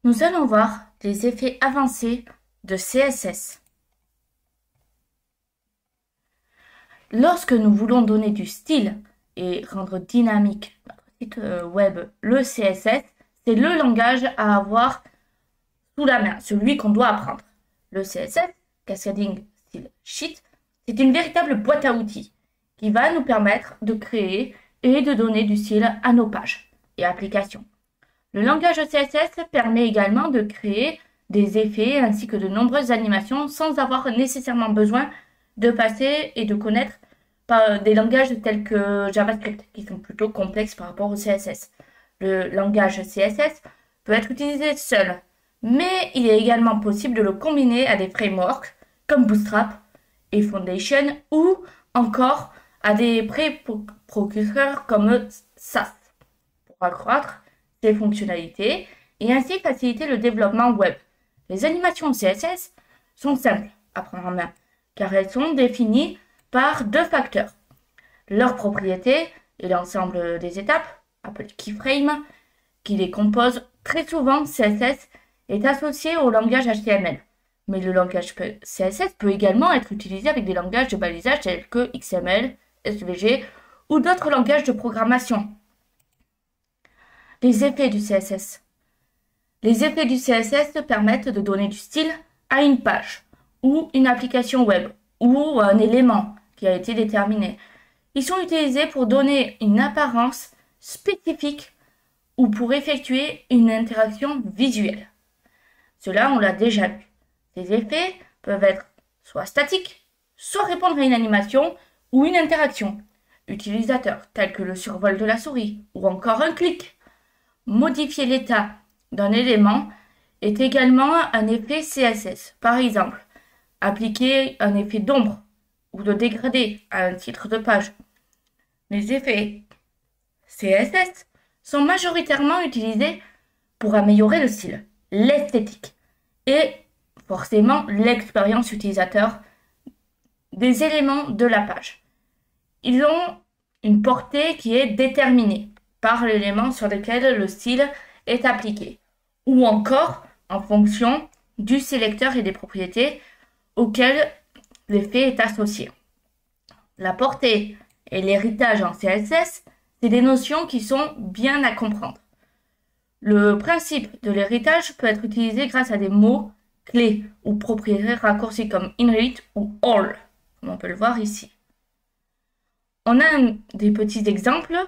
Nous allons voir les effets avancés de CSS. Lorsque nous voulons donner du style et rendre dynamique notre site web, le CSS, c'est le langage à avoir sous la main, celui qu'on doit apprendre. Le CSS, Cascading Style Sheet, c'est une véritable boîte à outils qui va nous permettre de créer et de donner du style à nos pages et applications. Le langage CSS permet également de créer des effets ainsi que de nombreuses animations sans avoir nécessairement besoin de passer et de connaître des langages tels que JavaScript, qui sont plutôt complexes par rapport au CSS. Le langage CSS peut être utilisé seul, mais il est également possible de le combiner à des frameworks comme Bootstrap et Foundation ou encore à des précurseurs comme Sass pour accroître ses fonctionnalités et ainsi faciliter le développement web. Les animations CSS sont simples à prendre en main car elles sont définies par deux facteurs. Leur propriété et l'ensemble des étapes, appelées keyframes, qui les composent. Très souvent, CSS est associé au langage HTML. Mais le langage CSS peut également être utilisé avec des langages de balisage tels que XML, SVG ou d'autres langages de programmation. Les effets du CSS. Les effets du CSS permettent de donner du style à une page ou une application web ou un élément qui a été déterminé. Ils sont utilisés pour donner une apparence spécifique ou pour effectuer une interaction visuelle. Cela, on l'a déjà vu. Ces effets peuvent être soit statiques, soit répondre à une animation ou une interaction utilisateur, telle que le survol de la souris ou encore un clic. Modifier l'état d'un élément est également un effet CSS. Par exemple, appliquer un effet d'ombre ou de dégradé à un titre de page. Les effets CSS sont majoritairement utilisés pour améliorer le style, l'esthétique et forcément l'expérience utilisateur des éléments de la page. Ils ont une portée qui est déterminée par l'élément sur lequel le style est appliqué, ou encore en fonction du sélecteur et des propriétés auxquelles l'effet est associé. La portée et l'héritage en CSS, c'est des notions qui sont bien à comprendre. Le principe de l'héritage peut être utilisé grâce à des mots clés ou propriétés raccourcis comme inherit ou all, comme on peut le voir ici. On a des petits exemples.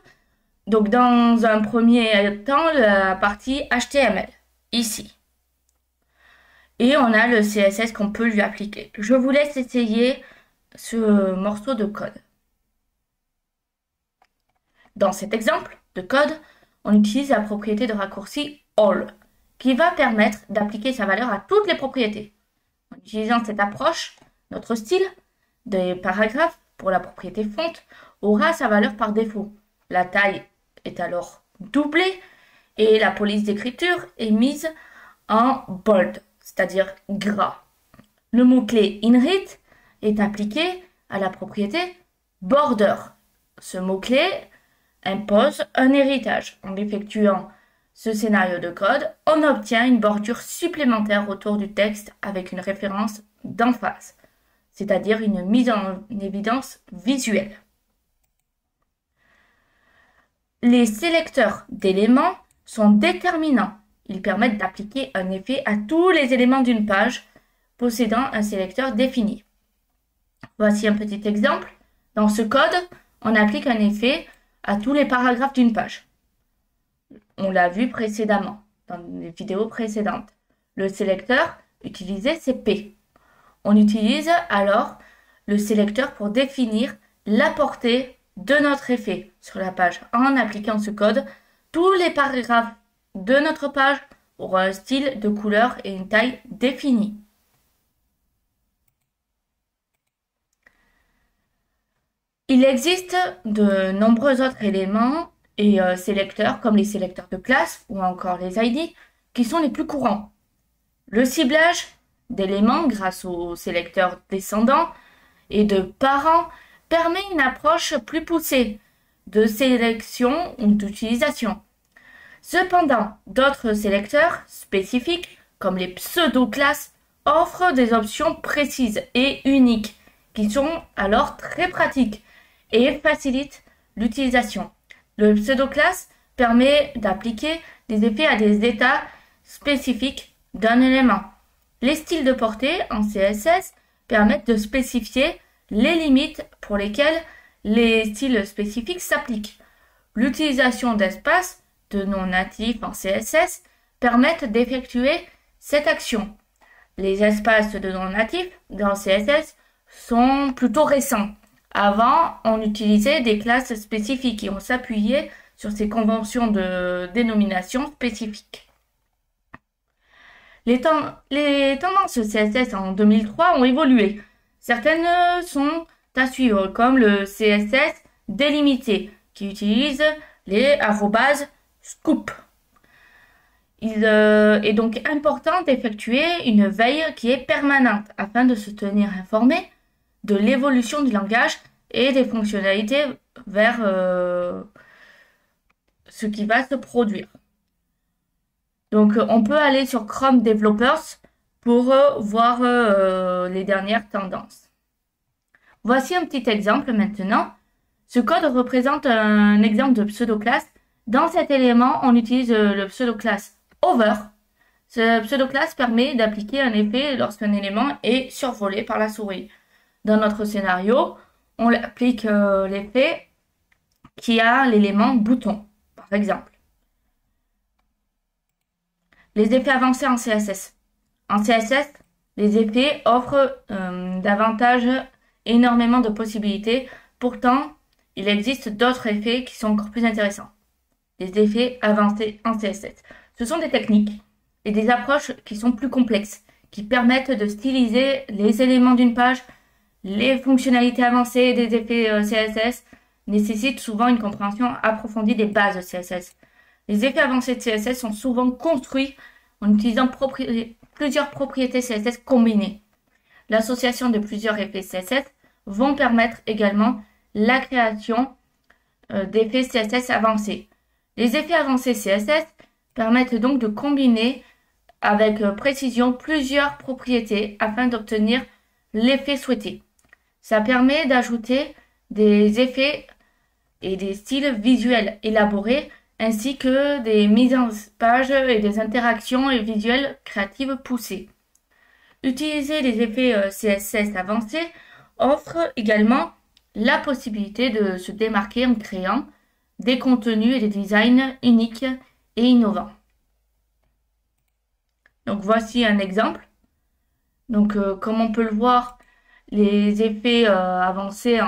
Donc, dans un premier temps, la partie HTML, ici. Et on a le CSS qu'on peut lui appliquer. Je vous laisse essayer ce morceau de code. Dans cet exemple de code, on utilise la propriété de raccourci all, qui va permettre d'appliquer sa valeur à toutes les propriétés. En utilisant cette approche, notre style des paragraphes pour la propriété font aura sa valeur par défaut. La taille est alors doublée et la police d'écriture est mise en bold, c'est-à-dire gras. Le mot-clé inherit est appliqué à la propriété border. Ce mot-clé impose un héritage. En effectuant ce scénario de code, on obtient une bordure supplémentaire autour du texte avec une référence d'emphase, c'est-à-dire une mise en évidence visuelle. Les sélecteurs d'éléments sont déterminants. Ils permettent d'appliquer un effet à tous les éléments d'une page possédant un sélecteur défini. Voici un petit exemple. Dans ce code, on applique un effet à tous les paragraphes d'une page. On l'a vu précédemment, dans les vidéos précédentes. Le sélecteur utilisé, c'est P. On utilise alors le sélecteur pour définir la portée de notre effet sur la page. En appliquant ce code, tous les paragraphes de notre page auront un style de couleur et une taille définie. Il existe de nombreux autres éléments et sélecteurs comme les sélecteurs de classe ou encore les ID qui sont les plus courants. Le ciblage d'éléments grâce aux sélecteurs descendants et de parents permet une approche plus poussée de sélection ou d'utilisation. Cependant, d'autres sélecteurs spécifiques, comme les pseudo-classes, offrent des options précises et uniques, qui sont alors très pratiques et facilitent l'utilisation. Le pseudo-classe permet d'appliquer des effets à des états spécifiques d'un élément. Les styles de portée en CSS permettent de spécifier les limites pour lesquelles les styles spécifiques s'appliquent. L'utilisation d'espaces de non natifs en CSS permettent d'effectuer cette action. Les espaces de non natifs dans CSS sont plutôt récents. Avant, on utilisait des classes spécifiques et on s'appuyait sur ces conventions de dénomination spécifiques. Les tendances CSS en 2003 ont évolué. Certaines sont à suivre, comme le CSS délimité, qui utilise les @scoop. Il est donc important d'effectuer une veille qui est permanente afin de se tenir informé de l'évolution du langage et des fonctionnalités vers ce qui va se produire. Donc, on peut aller sur Chrome Developers pour voir les dernières tendances. Voici un petit exemple maintenant. Ce code représente un exemple de pseudo-classe. Dans cet élément, on utilise le pseudo-classe over. Ce pseudo-classe permet d'appliquer un effet lorsqu'un élément est survolé par la souris. Dans notre scénario, on applique l'effet qui a l'élément bouton, par exemple. Les effets avancés en CSS. En CSS, les effets offrent davantage énormément de possibilités. Pourtant, il existe d'autres effets qui sont encore plus intéressants. Les effets avancés en CSS. Ce sont des techniques et des approches qui sont plus complexes, qui permettent de styliser les éléments d'une page. Les fonctionnalités avancées des effets CSS nécessitent souvent une compréhension approfondie des bases CSS. Les effets avancés de CSS sont souvent construits en utilisant plusieurs propriétés CSS combinées. L'association de plusieurs effets CSS vont permettre également la création d'effets CSS avancés. Les effets avancés CSS permettent donc de combiner avec précision plusieurs propriétés afin d'obtenir l'effet souhaité. Ça permet d'ajouter des effets et des styles visuels élaborés ainsi que des mises en page et des interactions et visuelles créatives poussées. Utiliser les effets CSS avancés offre également la possibilité de se démarquer en créant des contenus et des designs uniques et innovants. Donc voici un exemple. Donc comme on peut le voir, les effets avancés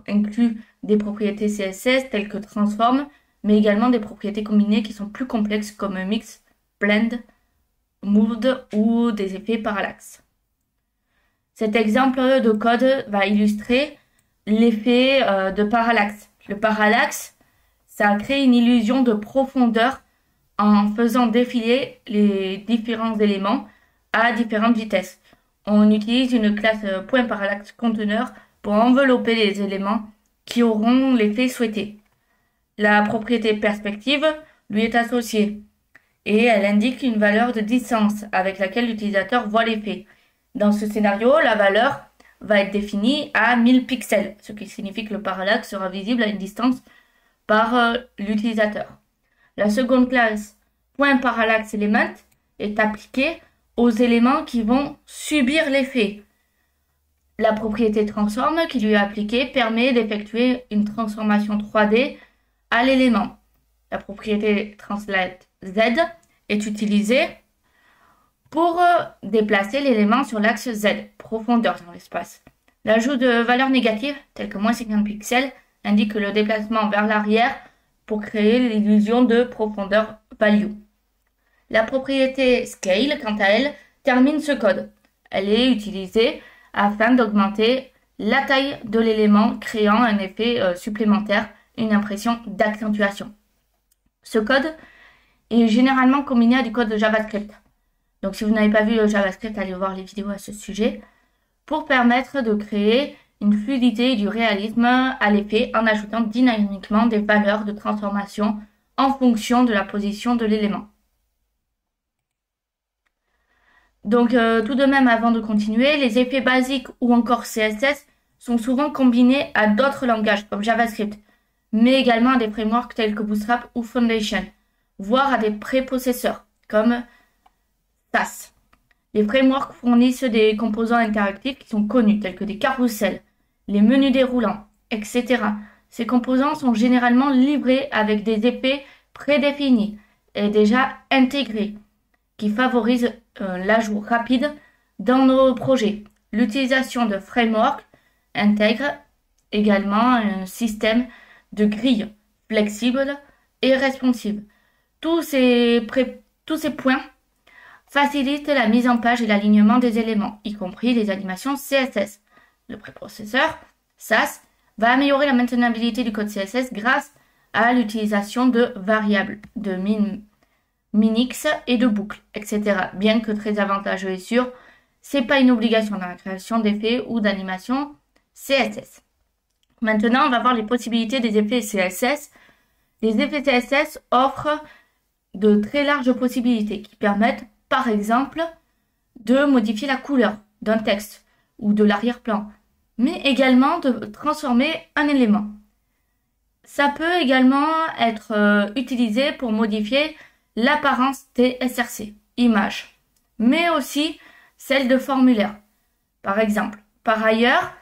incluent des propriétés CSS telles que transform, mais également des propriétés combinées qui sont plus complexes comme mix, blend, mood ou des effets parallaxe. Cet exemple de code va illustrer l'effet de parallaxe. Le parallaxe, ça crée une illusion de profondeur en faisant défiler les différents éléments à différentes vitesses. On utilise une classe .parallaxeContainer pour envelopper les éléments qui auront l'effet souhaité. La propriété perspective lui est associée et elle indique une valeur de distance avec laquelle l'utilisateur voit l'effet. Dans ce scénario, la valeur va être définie à 1000 pixels, ce qui signifie que le parallaxe sera visible à une distance par l'utilisateur. La seconde classe .parallaxeElement est appliquée aux éléments qui vont subir l'effet. La propriété transform qui lui est appliquée permet d'effectuer une transformation 3D à l'élément. La propriété translate Z est utilisée pour déplacer l'élément sur l'axe Z, profondeur dans l'espace. L'ajout de valeurs négatives, telles que -50 pixels, indique le déplacement vers l'arrière pour créer l'illusion de profondeur value. La propriété scale, quant à elle, termine ce code. Elle est utilisée afin d'augmenter la taille de l'élément, créant un effet supplémentaire, une impression d'accentuation. Ce code est généralement combiné à du code de JavaScript. Donc si vous n'avez pas vu le JavaScript, allez voir les vidéos à ce sujet, pour permettre de créer une fluidité et du réalisme à l'effet en ajoutant dynamiquement des valeurs de transformation en fonction de la position de l'élément. Donc tout de même, avant de continuer, les effets basiques ou encore CSS sont souvent combinés à d'autres langages comme JavaScript, mais également à des frameworks tels que Bootstrap ou Foundation, voire à des préprocesseurs comme Sass. Les frameworks fournissent des composants interactifs qui sont connus, tels que des carousels, les menus déroulants, etc. Ces composants sont généralement livrés avec des effets prédéfinis et déjà intégrés, qui favorisent l'ajout rapide dans nos projets. L'utilisation de frameworks intègre également un système de grilles flexibles et responsives. Tous ces points facilitent la mise en page et l'alignement des éléments, y compris les animations CSS. Le préprocesseur Sass va améliorer la maintenabilité du code CSS grâce à l'utilisation de variables, de minix et de boucles, etc. Bien que très avantageux et sûr, c'est pas une obligation dans la création d'effets ou d'animations CSS. Maintenant, on va voir les possibilités des effets CSS. Les effets CSS offrent de très larges possibilités qui permettent, par exemple, de modifier la couleur d'un texte ou de l'arrière-plan, mais également de transformer un élément. Ça peut également être utilisé pour modifier l'apparence des SRC, images, mais aussi celle de formulaire, par exemple. Par ailleurs,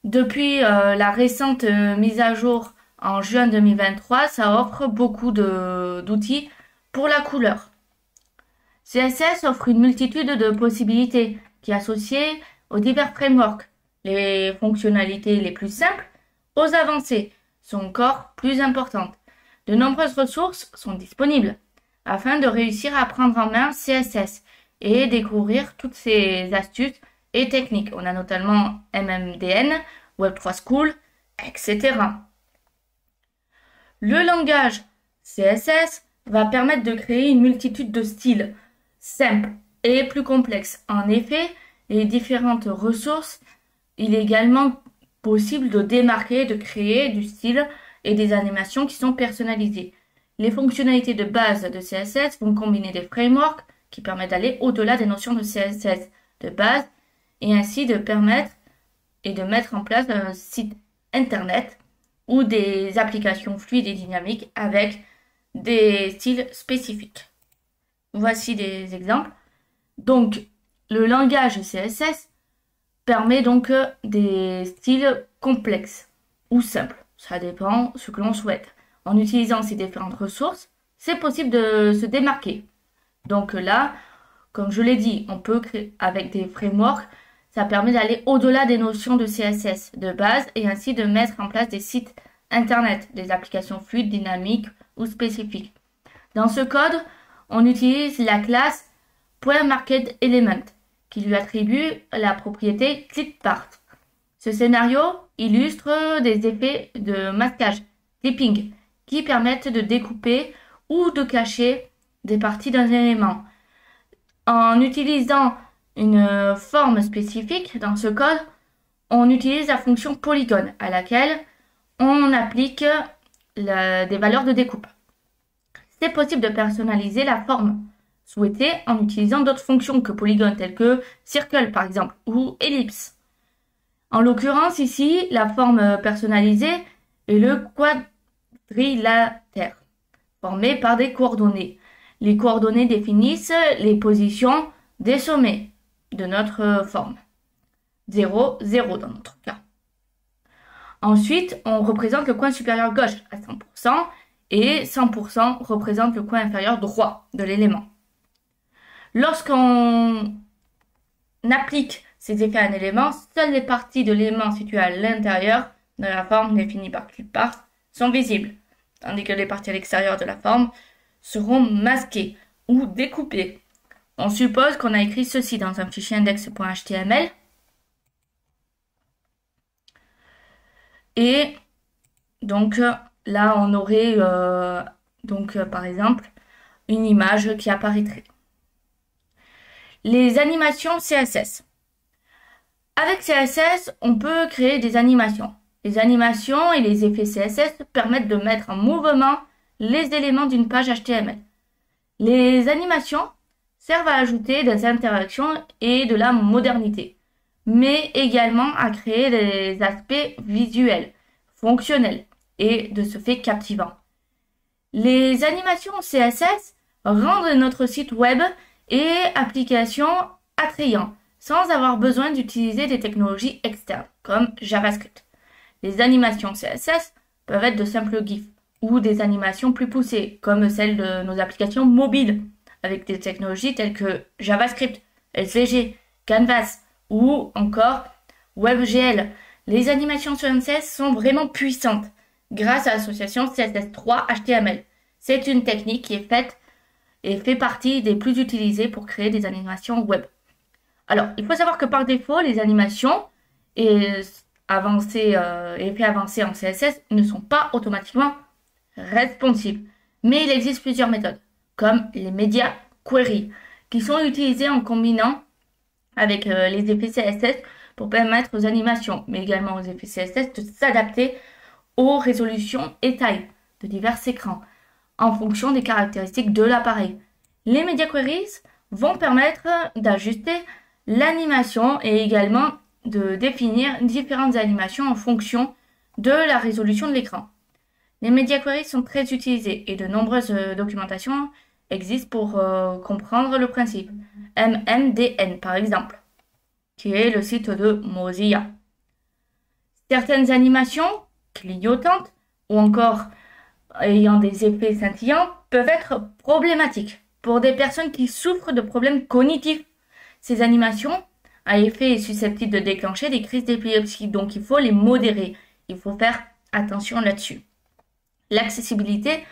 depuis la récente mise à jour en juin 2023, ça offre beaucoup d'outils pour la couleur. CSS offre une multitude de possibilités qui associées aux divers frameworks. Les fonctionnalités les plus simples aux avancées sont encore plus importantes. De nombreuses ressources sont disponibles afin de réussir à prendre en main CSS et découvrir toutes ces astuces et techniques. On a notamment MMDN, Web3 School, etc. Le langage CSS va permettre de créer une multitude de styles simples et plus complexes. En effet, les différentes ressources, il est également possible de démarquer, de créer du style et des animations qui sont personnalisées. Les fonctionnalités de base de CSS vont combiner des frameworks qui permettent d'aller au-delà des notions de CSS de base et ainsi de permettre et de mettre en place un site internet ou des applications fluides et dynamiques avec des styles spécifiques. Voici des exemples. Donc, le langage CSS permet donc des styles complexes ou simples. Ça dépend ce que l'on souhaite. En utilisant ces différentes ressources, c'est possible de se démarquer. Donc là, comme je l'ai dit, on peut créer avec des frameworks, ça permet d'aller au-delà des notions de CSS de base et ainsi de mettre en place des sites internet, des applications fluides, dynamiques ou spécifiques. Dans ce code, on utilise la classe .markedElement qui lui attribue la propriété clipPart. Ce scénario illustre des effets de masquage, clipping, qui permettent de découper ou de cacher des parties d'un élément. En utilisant une forme spécifique dans ce code, on utilise la fonction polygone à laquelle on applique des valeurs de découpe. C'est possible de personnaliser la forme souhaitée en utilisant d'autres fonctions que polygone telles que circle par exemple ou ellipse. En l'occurrence ici, la forme personnalisée est le quadrilatère formé par des coordonnées. Les coordonnées définissent les positions des sommets de notre forme. 0, 0 dans notre cas. Ensuite, on représente le coin supérieur gauche à 100% et 100% représente le coin inférieur droit de l'élément. Lorsqu'on applique ces effets à un élément, seules les parties de l'élément situées à l'intérieur de la forme définie par clipart sont visibles, tandis que les parties à l'extérieur de la forme seront masquées ou découpées. On suppose qu'on a écrit ceci dans un fichier index.html et donc là on aurait par exemple une image qui apparaîtrait. Les animations CSS. Avec CSS, on peut créer des animations. Les animations et les effets CSS permettent de mettre en mouvement les éléments d'une page HTML. Les animations servent à ajouter des interactions et de la modernité, mais également à créer des aspects visuels, fonctionnels et de ce fait captivants. Les animations CSS rendent notre site web et applications attrayants sans avoir besoin d'utiliser des technologies externes comme JavaScript. Les animations CSS peuvent être de simples GIFs ou des animations plus poussées comme celles de nos applications mobiles avec des technologies telles que JavaScript, SVG, Canvas ou encore WebGL. Les animations CSS sont vraiment puissantes grâce à l'association CSS3 HTML. C'est une technique qui est faite et fait partie des plus utilisées pour créer des animations web. Alors, il faut savoir que par défaut, les animations et effets avancés en CSS ne sont pas automatiquement responsives. Mais il existe plusieurs méthodes, comme les media query, qui sont utilisées en combinant avec les effets CSS pour permettre aux animations, mais également aux effets CSS de s'adapter aux résolutions et tailles de divers écrans en fonction des caractéristiques de l'appareil. Les media queries vont permettre d'ajuster l'animation et également de définir différentes animations en fonction de la résolution de l'écran. Les media queries sont très utilisées et de nombreuses documentations existent pour comprendre le principe. MMDN par exemple, qui est le site de Mozilla. Certaines animations clignotantes ou encore ayant des effets scintillants peuvent être problématiques pour des personnes qui souffrent de problèmes cognitifs. Ces animations à effet est susceptible de déclencher des crises d'épilepsie, donc il faut les modérer. Il faut faire attention là-dessus. L'accessibilité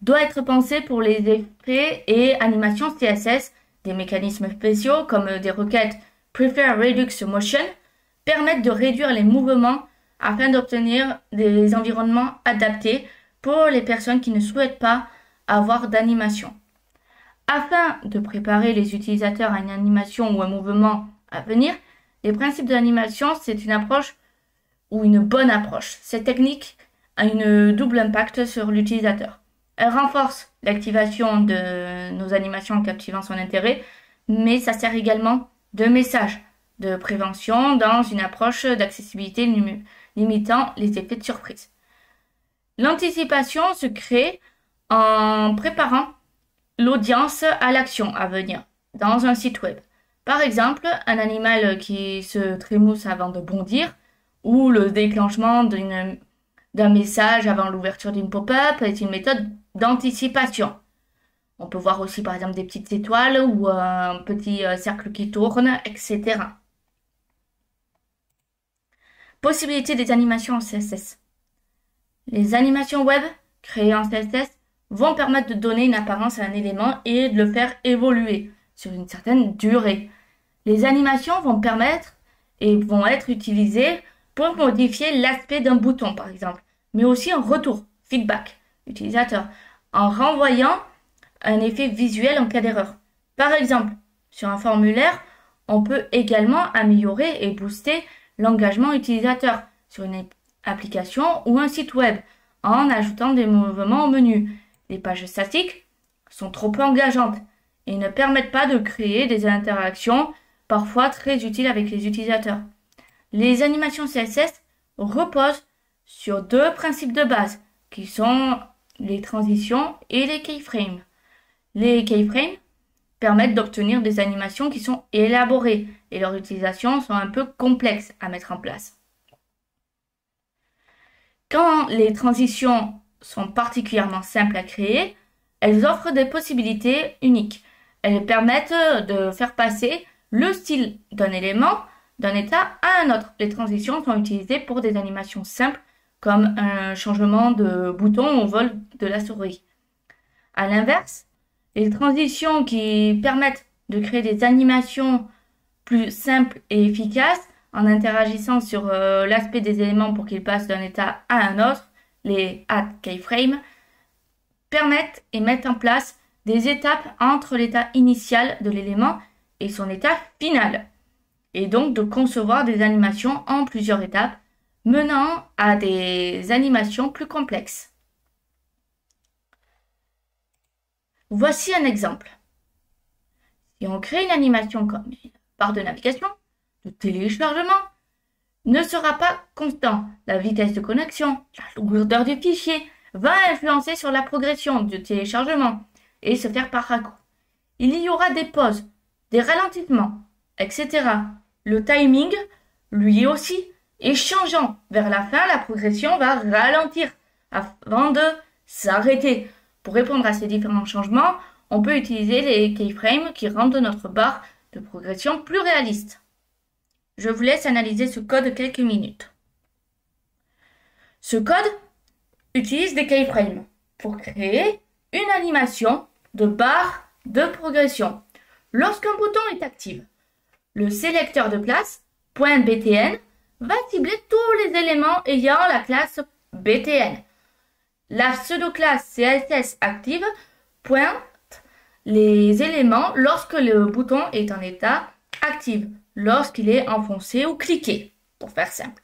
doit être pensée pour les effets et animations CSS. Des mécanismes spéciaux comme des requêtes Prefer Redux Motion permettent de réduire les mouvements afin d'obtenir des environnements adaptés pour les personnes qui ne souhaitent pas avoir d'animation. Afin de préparer les utilisateurs à une animation ou un mouvement à venir, les principes de l'animation, c'est une approche ou une bonne approche. Cette technique a une double impact sur l'utilisateur. Elle renforce l'activation de nos animations en captivant son intérêt, mais ça sert également de message de prévention dans une approche d'accessibilité limitant les effets de surprise. L'anticipation se crée en préparant l'audience à l'action à venir dans un site web. Par exemple, un animal qui se trémousse avant de bondir ou le déclenchement d'un message avant l'ouverture d'une pop-up est une méthode d'anticipation. On peut voir aussi par exemple des petites étoiles ou un petit cercle qui tourne, etc. Possibilité des animations en CSS. Les animations web créées en CSS vont permettre de donner une apparence à un élément et de le faire évoluer sur une certaine durée. Les animations vont permettre et vont être utilisées pour modifier l'aspect d'un bouton par exemple, mais aussi en retour, feedback utilisateur, en renvoyant un effet visuel en cas d'erreur. Par exemple, sur un formulaire, on peut également améliorer et booster l'engagement utilisateur sur une application ou un site web en ajoutant des mouvements au menu. Les pages statiques sont trop peu engageantes et ne permettent pas de créer des interactions parfois très utiles avec les utilisateurs. Les animations CSS reposent sur deux principes de base qui sont les transitions et les keyframes. Les keyframes permettent d'obtenir des animations qui sont élaborées et leur utilisation sont un peu complexes à mettre en place. Quand les transitions sont particulièrement simples à créer, elles offrent des possibilités uniques. Elles permettent de faire passer le style d'un élément d'un état à un autre. Les transitions sont utilisées pour des animations simples comme un changement de bouton au vol de la souris. À l'inverse, les transitions qui permettent de créer des animations plus simples et efficaces en interagissant sur l'aspect des éléments pour qu'ils passent d'un état à un autre, les add keyframes, permettent et mettent en place des étapes entre l'état initial de l'élément et son état final, et donc de concevoir des animations en plusieurs étapes, menant à des animations plus complexes. Voici un exemple. Si on crée une animation comme une barre de navigation, le téléchargement ne sera pas constant. La vitesse de connexion, la lourdeur du fichier va influencer sur la progression du téléchargement et se faire par raccourci. Il y aura des pauses, des ralentissements, etc. Le timing, lui aussi, est changeant. Vers la fin, la progression va ralentir avant de s'arrêter. Pour répondre à ces différents changements, on peut utiliser les keyframes qui rendent notre barre de progression plus réaliste. Je vous laisse analyser ce code quelques minutes. Ce code utilise des keyframes pour créer une animation de barre de progression. Lorsqu'un bouton est actif, le sélecteur de classe .btn va cibler tous les éléments ayant la classe btn. La pseudo-classe CSS active pointe les éléments lorsque le bouton est en état actif, lorsqu'il est enfoncé ou cliqué, pour faire simple.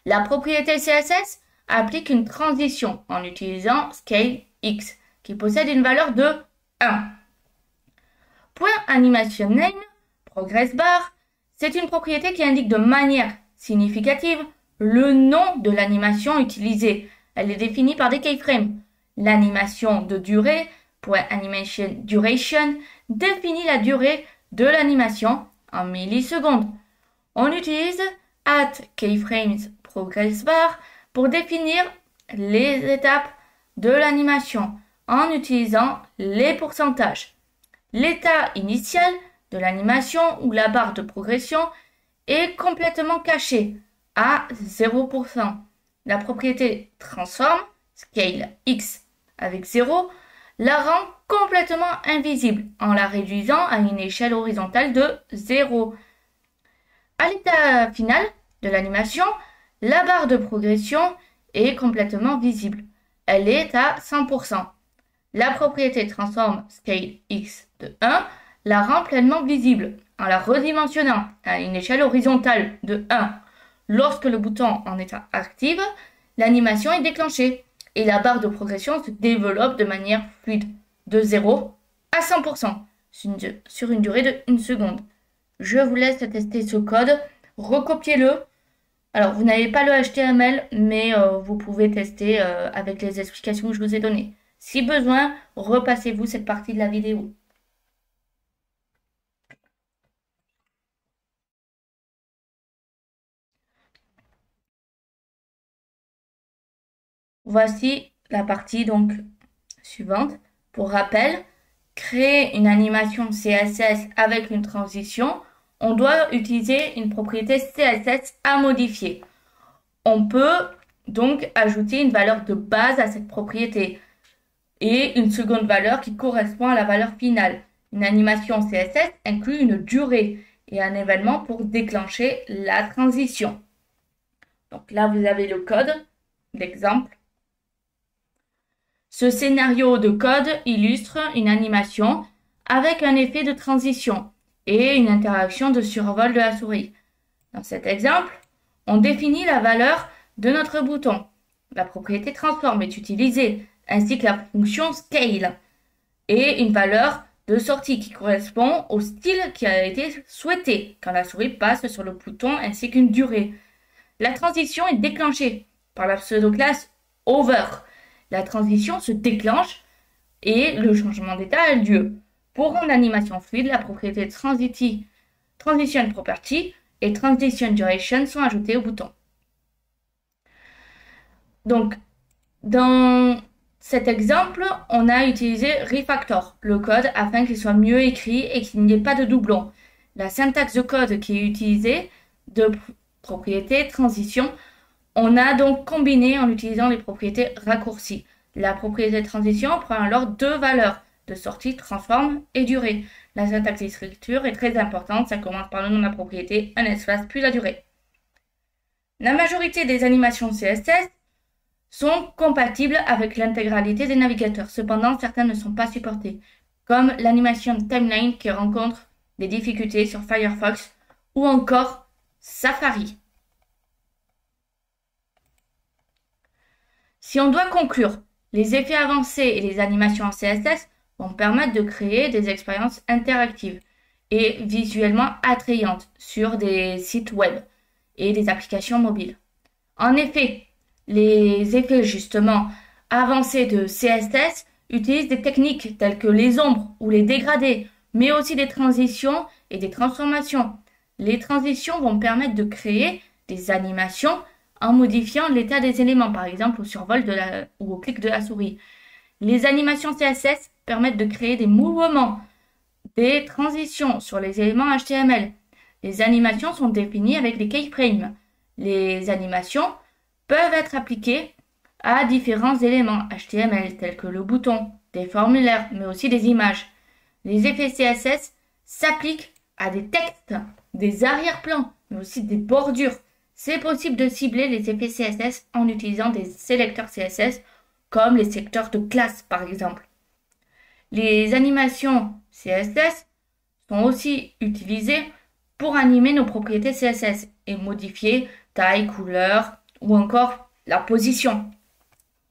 La propriété CSS applique une transition en utilisant scale x, qui possède une valeur de 1. Animation name, progress bar, c'est une propriété qui indique de manière significative le nom de l'animation utilisée. Elle est définie par des keyframes. L'animation de durée, .animation duration, définit la durée de l'animation en millisecondes. On utilise @keyframes progress bar pour définir les étapes de l'animation en utilisant les pourcentages. L'état initial de l'animation ou la barre de progression est complètement caché à 0%. La propriété transform, scale x avec 0, la rend complètement invisible en la réduisant à une échelle horizontale de 0. À l'état final de l'animation, la barre de progression est complètement visible. Elle est à 100%. La propriété transform scale x de 1 la rend pleinement visible en la redimensionnant à une échelle horizontale de 1. Lorsque le bouton en état actif, l'animation est déclenchée et la barre de progression se développe de manière fluide, de 0 à 100% sur une durée de 1 seconde. Je vous laisse tester ce code, recopiez-le. Alors, vous n'avez pas le HTML, mais vous pouvez tester avec les explications que je vous ai données. Si besoin, repassez-vous cette partie de la vidéo. Voici la partie donc suivante. Pour rappel, créer une animation CSS avec une transition, on doit utiliser une propriété CSS à modifier. On peut donc ajouter une valeur de base à cette propriété et une seconde valeur qui correspond à la valeur finale. Une animation CSS inclut une durée et un événement pour déclencher la transition. Donc là, vous avez le code d'exemple. Ce scénario de code illustre une animation avec un effet de transition et une interaction de survol de la souris. Dans cet exemple, on définit la valeur de notre bouton. La propriété transform est utilisée, ainsi que la fonction scale, et une valeur de sortie qui correspond au style qui a été souhaité quand la souris passe sur le bouton, ainsi qu'une durée. La transition est déclenchée par la pseudo-classe over. La transition se déclenche et le changement d'état a lieu. Pour une animation fluide, la propriété transition property et transition duration sont ajoutées au bouton. Donc, dans cet exemple, on a utilisé refactor le code afin qu'il soit mieux écrit et qu'il n'y ait pas de doublons. La syntaxe de code qui est utilisée de propriété transition, on a donc combiné en utilisant les propriétés raccourcies. La propriété transition prend alors deux valeurs de sortie, transform et durée. La syntaxe d'écriture est très importante, ça commence par le nom de la propriété, un espace, puis la durée. La majorité des animations CSS sont compatibles avec l'intégralité des navigateurs. Cependant, certaines ne sont pas supportées, comme l'animation timeline qui rencontre des difficultés sur Firefox ou encore Safari. Si on doit conclure, les effets avancés et les animations en CSS vont permettre de créer des expériences interactives et visuellement attrayantes sur des sites web et des applications mobiles. En effet, les effets justement avancés de CSS utilisent des techniques telles que les ombres ou les dégradés, mais aussi des transitions et des transformations. Les transitions vont permettre de créer des animations en modifiant l'état des éléments, par exemple au survol ou au clic de la souris. Les animations CSS permettent de créer des mouvements, des transitions sur les éléments HTML. Les animations sont définies avec des keyframes. Les animations peuvent être appliquées à différents éléments HTML tels que le bouton, des formulaires, mais aussi des images. Les effets CSS s'appliquent à des textes, des arrière-plans, mais aussi des bordures. C'est possible de cibler les effets CSS en utilisant des sélecteurs CSS comme les secteurs de classe par exemple. Les animations CSS sont aussi utilisées pour animer nos propriétés CSS et modifier taille, couleur ou encore la position.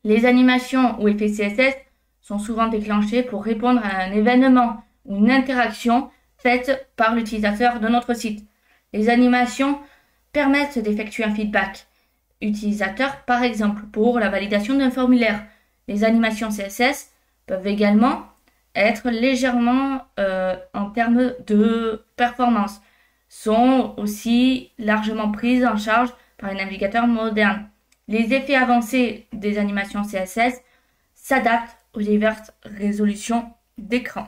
Les animations ou effets CSS sont souvent déclenchés pour répondre à un événement ou une interaction faite par l'utilisateur de notre site. Les animations permettent d'effectuer un feedback utilisateur, par exemple pour la validation d'un formulaire. Les animations CSS peuvent également être légèrement en termes de performance, sont aussi largement prises en charge par les navigateurs modernes. Les effets avancés des animations CSS s'adaptent aux diverses résolutions d'écran.